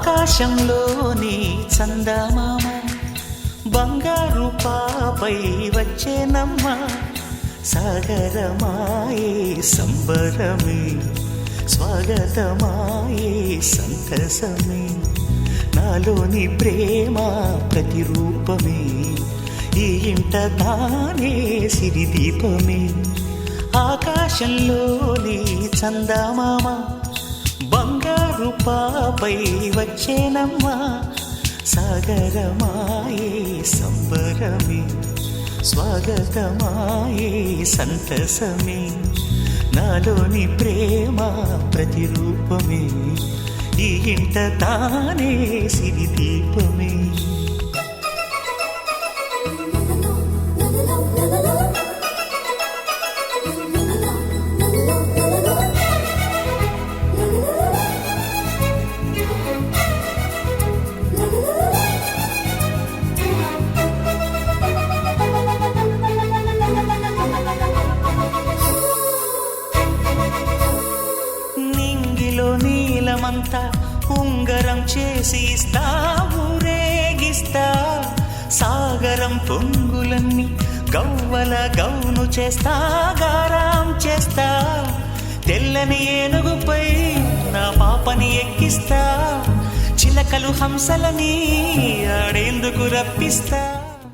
ఆకాశంలోని చందమామ బంగారు పాపై వచ్చేనమ్మ సాగరమాయే సంబరమే స్వాగతమాయే సంతసమే నాలోని ప్రేమ ప్రతిరూపమే ఈ ఇంట తానే సిరిదీపమే ఆకాశంలోని చందమామ బంగారు పాపై వచ్చేనమ్మా సాగరమాయే సంబరమే స్వాగతమాయే సంతసమే నాలోని ప్రేమ ప్రతిరూపమే ఈ ఇంట తానే సిరిదీపమే నీలమంతా ఉంగరం చేసి ఇస్తా ఊరేగిస్తా సాగరం పొంగులన్నీ గవ్వల గౌను చేస్తా గారాం చేస్తా తెల్లని ఏనుగుపై నా పాపని ఎక్కిస్తా చిలకలు హంసలని ఆడేందుకు రప్పిస్తా